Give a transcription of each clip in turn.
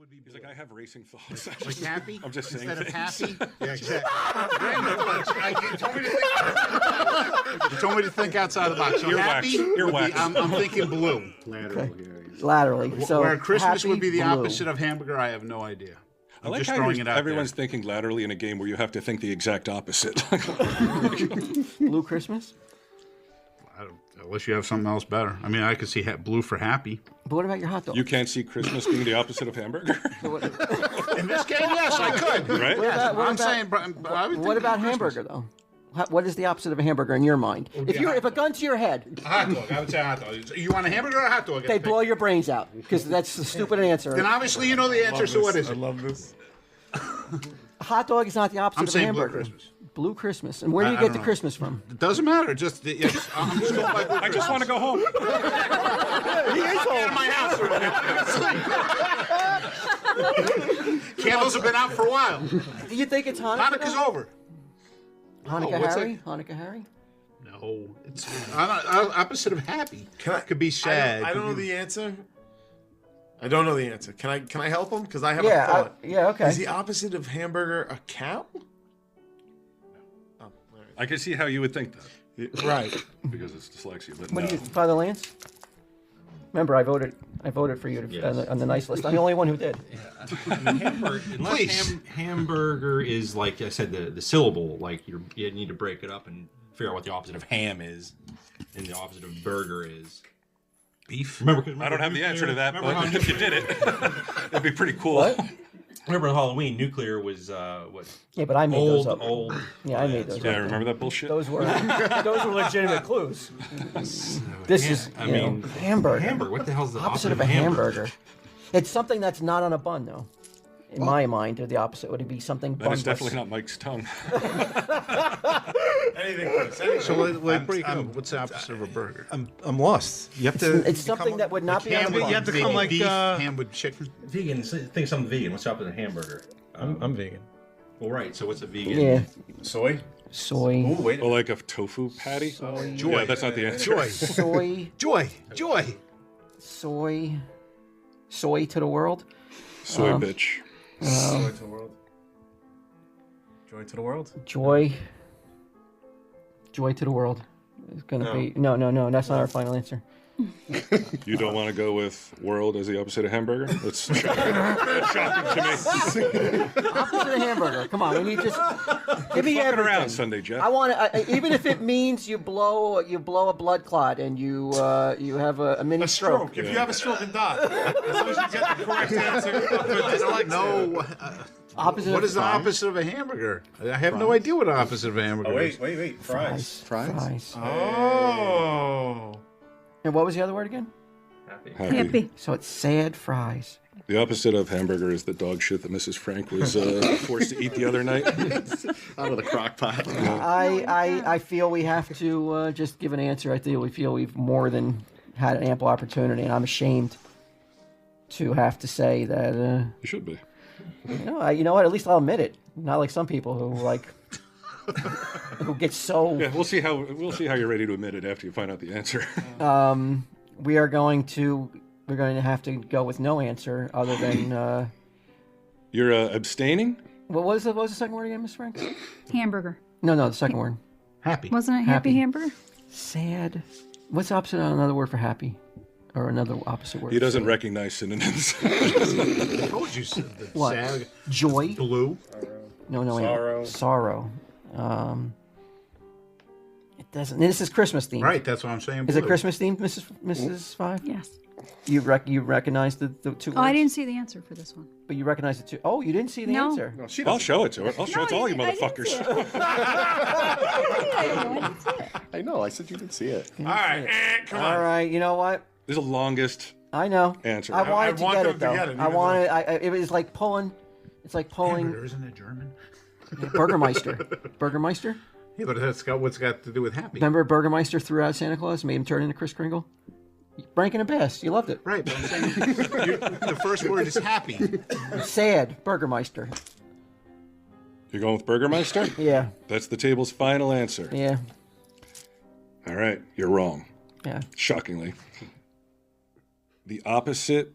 would be. He's like, I have racing thoughts. Like happy? I'm just saying instead of happy. Yeah, exactly. You told me to think outside the box. So Earwax. happy. Earwax. I'm thinking blue. Laterally. So Where Christmas happy, would be the blue. opposite of hamburger, I have no idea. I I'm like just how throwing it out everyone's there. thinking laterally in a game where you have to think the exact opposite. Blue Christmas? Unless you have something else better. I mean, I could see blue for happy. But what about your hot dog? You can't see Christmas being the opposite of hamburger, In this game, yes, I could. right? What about hamburger, though? What is the opposite of a hamburger in your mind? If a gun to your head, A hot dog. I would say a hot dog. You want a hamburger or a hot dog? they blow your brains out because that's a stupid answer. Then obviously you know the answer, so what is I it? love this. A hot dog is not the opposite I'm of a saying blue hamburger. Christmas. Blue Christmas. And where do you I get don't the know. Christmas from? It doesn't matter. Just I'm just going by blue I just want to go home. He is out of my house right now. Candles have been out for a while. Do you think it's Hanukkah? Hanukkah's over. Hanukkah what's Harry? Hanukkah Harry? No, it's opposite of happy. Could be sad. I don't know the answer. I don't know the answer. Can I help him? Because I have Yeah, a thought. okay. Is the opposite of hamburger a cow? Oh, all I can see how you would think that right. Right. because it's dyslexia. But What no. do you, Father Lance? Remember, I voted for you on the nice list. I'm the only one who did. Hamburger, unless hamburger is, like I said, the syllable, like you need to break it up and figure out what the opposite of ham is and the opposite of burger is. Beef. Remember I don't have the answer to that, Remember but how if you did it, it'd be pretty cool. What? Remember on Halloween, nuclear was what? Yeah, but I made those up. Old. Yeah, I made those Yeah, up. remember that bullshit? Those were legitimate clues. This is I mean, hamburger. Hamburger. What the hell's the Opposite of a hamburger. It's something that's not on a bun, though. In my mind, or the opposite would it be something That is bunless. definitely not Mike's tongue. Anything close. Anything So close. like break it up. What's the opposite of a burger? I'm lost. You have to. It's something that would not be on a Ham bun. with, you have to come like, beef, ham with chicken. Vegan. Think something vegan. What's the opposite of hamburger? I'm vegan. Well, right. So what's a vegan? Yeah, Soy. soy. Ooh, wait. Or like a tofu patty. Joy. Yeah, that's not the answer. Joy. Soy. Joy. Joy. Soy. Soy to the world. Soy bitch. Joy to the world. Joy to the world. Joy. Joy to the world. It's gonna be no. That's not our final answer. You don't want to go with world as the opposite of hamburger? That's shocking. That's shocking to me. Opposite of hamburger. Come on, we need just give me Fucking everything. around Sunday, Jeff. I want to, even if it means you blow a blood clot and you have a mini stroke. If you have a stroke and die, as long as you get the correct answer. I don't know. Opposite What of is the opposite of a hamburger? I have no idea what the opposite of a hamburger is. Wait. fries? Fries. Oh. And what was the other word again? Happy. So it's sad fries. The opposite of hamburger is the dog shit that Mrs. Frank was forced to eat the other night. Out of the crock pot. I feel we have to just give an answer. I feel we've more than had an ample opportunity, and I'm ashamed to have to say that. You should be. You know what? At least I'll admit it. Not like some people who who get so. Yeah, we'll see how you're ready to admit it after you find out the answer. We're going to have to go with no answer other than. You're abstaining? What was the second word again, Miss Frank? Hamburger. No, the second word. Happy. Wasn't it Happy. happy hamburger? Sad. What's the opposite of another word for happy? Or another opposite word? He doesn't recognize synonyms. I told you. What? Sad. Joy? Blue. No. Sorrow. Sorrow. It doesn't. This is Christmas themed. Right, that's what I'm saying. Is it blue. Christmas themed, Mrs. Five? Yes. You recognize the two words? Oh, I didn't see the answer for this one. But you recognize the two. Oh, you didn't see the No. answer. I'll show it to her. I'll show it to all you I didn't motherfuckers. see it. I know. I said you didn't see it. All right, come on. All right. You know what? This is the longest I know. answer. I wanted to want get them it to though. get it, I even wanted. It was like pulling. It's like pulling. Hamburger, isn't it German? Burgermeister. Burgermeister. Yeah, but what's got to do with happy? Remember Burgermeister threw out Santa Claus, made him turn into Kris Kringle. Rankin and Bass. You loved it. Right, but I'm saying the first word is happy. Sad. Burgermeister. You're going with Burgermeister? Yeah. That's the table's final answer. Yeah. All right, you're wrong. Yeah. Shockingly. The opposite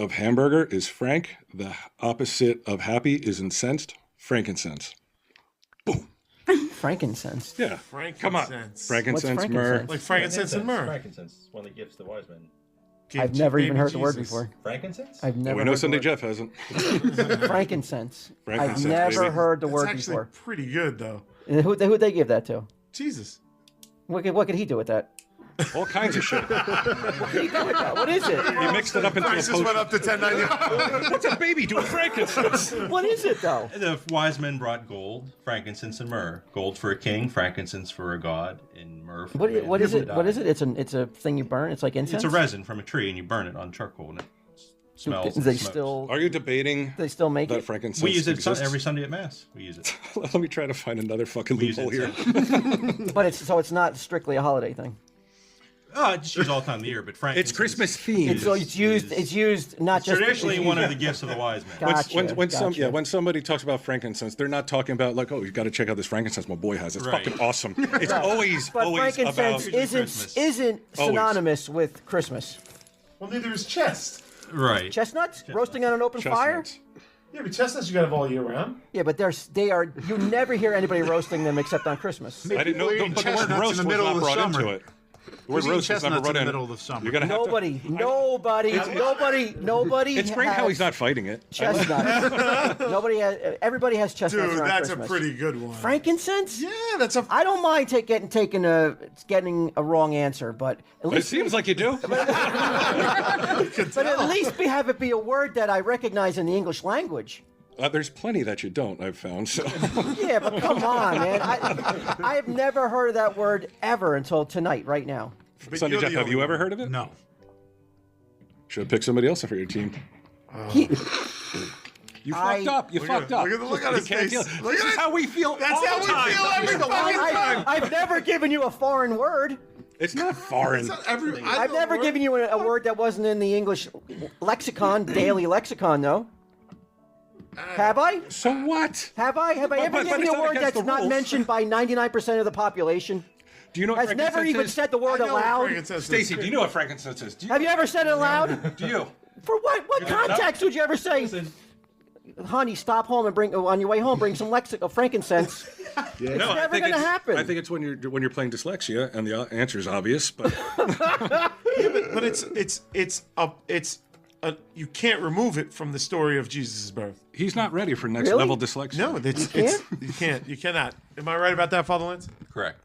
of hamburger is frank. The opposite of happy is incensed. Frankincense. Frankincense. Yeah. Come on. Frankincense, What's myrrh. frankincense? Like frankincense and myrrh. Frankincense is one of the gifts the wise men. I've never even heard the word before. Frankincense? I've never We know heard the Sunday word. Jeff hasn't. Frankincense. I've Frankincense, never baby. heard the It's word actually before. pretty good, though. Who'd they give that to? Jesus. What could he do with that? All kinds of shit. What is it? He mixed it up into a Prices went potion. up to $10.99. What's a baby doing frankincense? What is it though? The wise men brought gold, frankincense, and myrrh. Gold for a king, frankincense for a god, and myrrh for a man What is who it? died. What is it? It's a thing you burn. It's like incense. It's a resin from a tree, and you burn it on charcoal, and it smells. and They smokes. still Are you debating make that it. frankincense We use it exists? every Sunday at Mass. We use it. Let me try to find another fucking We use loophole it. here. But it's not strictly a holiday thing. Just use all time of the year, but frankincense. It's Christmas themed. So it's used not just Traditionally, one of the gifts of the wise men. Gotcha, gotcha. When somebody talks about frankincense, they're not talking about like, oh, you got to check out this frankincense my boy has. It's Right. fucking awesome. It's always But always frankincense about Christmas. isn't synonymous with Christmas. Well, neither is chest. Right. Chestnuts roasting on an open fire. chestnuts. Yeah, but chestnuts you got to have all year round. Yeah, but they are. You never hear anybody roasting them except on Christmas. I didn't know, People eating but the word chestnuts roast in the was middle not of the brought summer. into it. The word Who's eating roast was never chestnuts brought in the in. middle of the summer? You're gonna have Nobody. It's great how he's not fighting it. Chestnuts. Everybody has chestnuts Dude, around that's Christmas. a pretty good one. Frankincense. Yeah, that's a. I don't mind getting a wrong answer, but at It least seems like you do. but at least have it be a word that I recognize in the English language. There's plenty that you don't, I've found. So. Yeah, but come on, man. I have never heard of that word ever until tonight, right now. Sunday you're Jeff, the have only you ever one. heard of it? No. Should have picked somebody else for your team. He- You fucked up. You fucked up. Look at You his can't face. deal. Look This at is it. how we feel. That's all how the we time. feel every fucking time. I've never given you a foreign word. It's not foreign. I've never given you a word that wasn't in the English lexicon, daily lexicon, though. Have I? So what? Have I? Have I ever but given it's you a not word against that's the not rules. mentioned by 99% of the population? Do you know what Has never frankincense even is? said the word aloud? Stacey, do you know what frankincense is? Do you? Have you ever said it aloud? Do you? For what? What context would you ever say? Honey, stop home and bring on your way home. Bring some frankincense. No, never gonna happen. I think it's when you're playing dyslexia, and the answer is obvious. But But you can't remove it from the story of Jesus' birth. he's not ready for next Really? level dyslexia. No, you cannot. Am I right about that, Father Lance? Correct.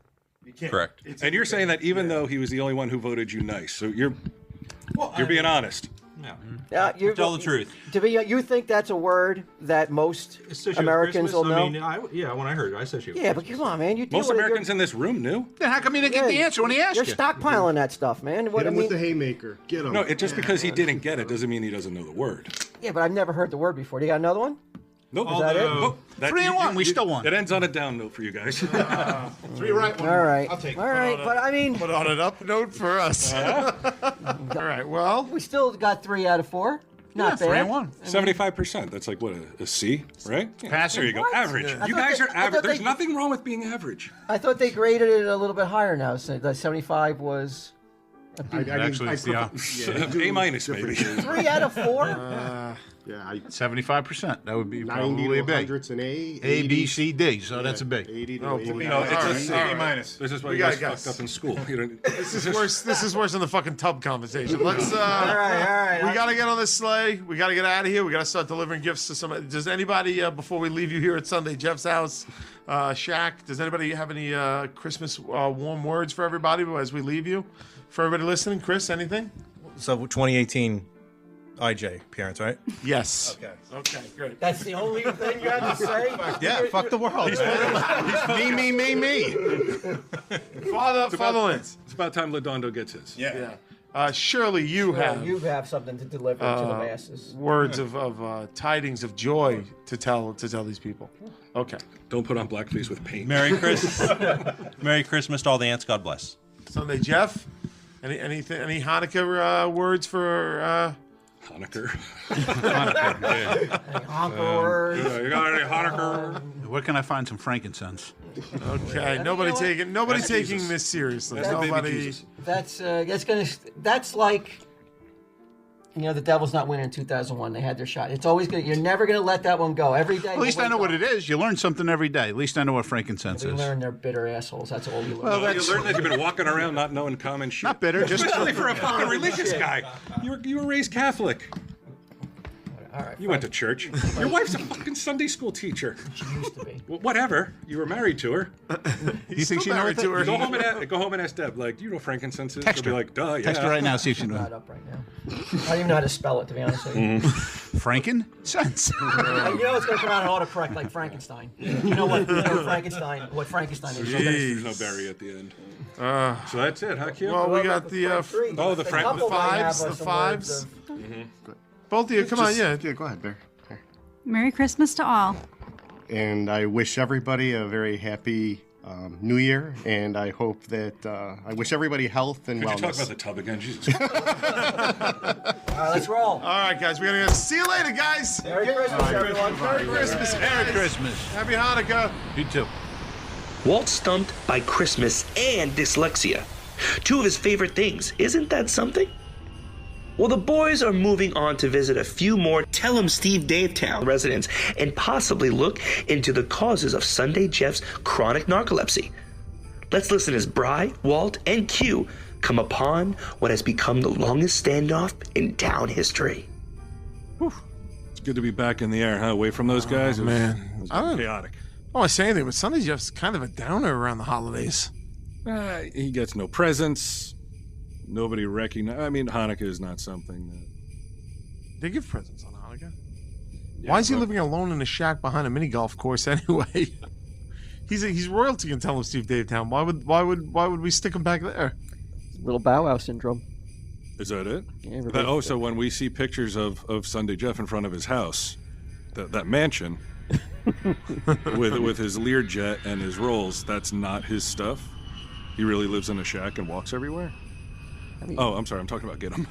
You can't. Correct. And you're saying that even though he was the only one who voted you nice, so you're being honest. Yeah. You Tell the truth. You think that's a word that most Associated with Americans will Christmas? know? I mean, when I heard it, I associated. Yeah, but come on, man. You deal Most with it. Americans in this room knew. Then how come you didn't get the answer when he asked You're you? stockpiling that stuff, man. What Hit I him mean, with the haymaker. Get him. No, just because he didn't get it doesn't mean he doesn't know the word. yeah, but I've never heard the word before. Do you got another one? Nope. Is that it? Nope. 3-1, we still won. It ends on a down note for you guys. 3 right, 1 All right. I'll take it. All right, but I mean, Put on an up note for us. All right. Well, we still got 3 out of 4. Not Yeah, bad. 3-1. 75%. That's like what, a C, right? Yeah, Passing. There you go. What? Average. Yeah. You I thought guys they- are I thought average. There's they- nothing wrong with being average. I thought they graded it a little bit higher now. So the 75 was Actually, it's the A minus, maybe. 3 out of 4. Yeah, 75%. That would be 90 probably to a B. 100's an A. A, B, C, D. So that's a B. 80 to Oh, 80. please. No, it's All a right, C. all right. minus. This is why We you guys gotta fucked guess. up in school. this is worse. This is worse than the fucking tub conversation. Let's. All right. We gotta get on this sleigh. We gotta get out of here. We gotta start delivering gifts to somebody. Does anybody before we leave you here at Sunday Jeff's house, Shaq? Does anybody have any Christmas warm words for everybody as we leave you? For everybody listening, Chris, anything? So 2018 IJ appearance, right? Yes. Okay. Okay. Great. That's the only thing you had to say. Yeah, fuck the world. Me. Father Lance. It's about time Ladondo gets his. Yeah. Surely you have You have something to deliver to the masses. words of tidings of joy to tell these people. Okay. Don't put on blackface with paint. Merry Christmas. Merry Christmas to all the ants. God bless. Sunday Jeff. Any Hanukkah words for? Hanukkah. Honker words. You got any Hanukkah? Where can I find some frankincense? Okay. Nobody taking Jesus. this seriously. That's the baby Nobody. Jesus. That's like You know, the Devils not winning in 2001. They had their shot. It's always good. You're never going to let that one go. Every day. At least I know what it is. You learn something every day. At least I know what frankincense We is. learn they're bitter assholes. That's all we learn. Well, You learned that you've been walking around not knowing common shit. Not bitter, just Especially for a fucking religious guy. You were raised Catholic. All right. You went to church. Your wife's a fucking Sunday school teacher. She used to be. Well, whatever. You were married to her. You think she knows married to her. Go home and ask Deb. Like, do you know what frankincense is? Text She'll be her. like, duh, yeah. Text her right now, see if she knows. That up right now. I don't even know how to spell it, to be honest with you. Frankincense. You know it's going to come out in autocorrect like Frankenstein. You know what Frankenstein is. There's no berry at the end. So that's it, huh, Q? Well, we got the fives. Both of you, come on, yeah. Yeah, go ahead, Bear. Merry Christmas to all. And I wish everybody a very happy New Year, and I hope that I wish everybody health and Could you wellness. talk about the tub again? Jesus. All right, let's roll. All right, guys, we gotta go. See you later, guys. Merry Christmas, everyone. Merry Christmas. Merry Christmas. Happy Hanukkah. You too. Walt stumped by Christmas and dyslexia. Two of his favorite things. Isn't that something? Well, the boys are moving on to visit a few more Tell 'em Steve Davetown residents and possibly look into the causes of Sunday Jeff's chronic narcolepsy. Let's listen as Bry, Walt, and Q come upon what has become the longest standoff in town history. It's good to be back in the air, huh? Away from those guys. man. It was I don't- chaotic. I don't want to say anything, but Sunday Jeff's kind of a downer around the holidays. He gets no presents. Nobody recognizes. I mean, Hanukkah is not something that. They give presents on Hanukkah. Why is he living alone in a shack behind a mini golf course anyway? He's royalty in Tell 'em Steve Davetown. Why would we stick him back there? Little Bow Wow syndrome. Is that it? Yeah, everybody- So when we see pictures of Sunday Jeff in front of his house, that mansion, with his Learjet and his rolls, that's not his stuff. He really lives in a shack and walks everywhere. I'm sorry. I'm talking about Get 'em.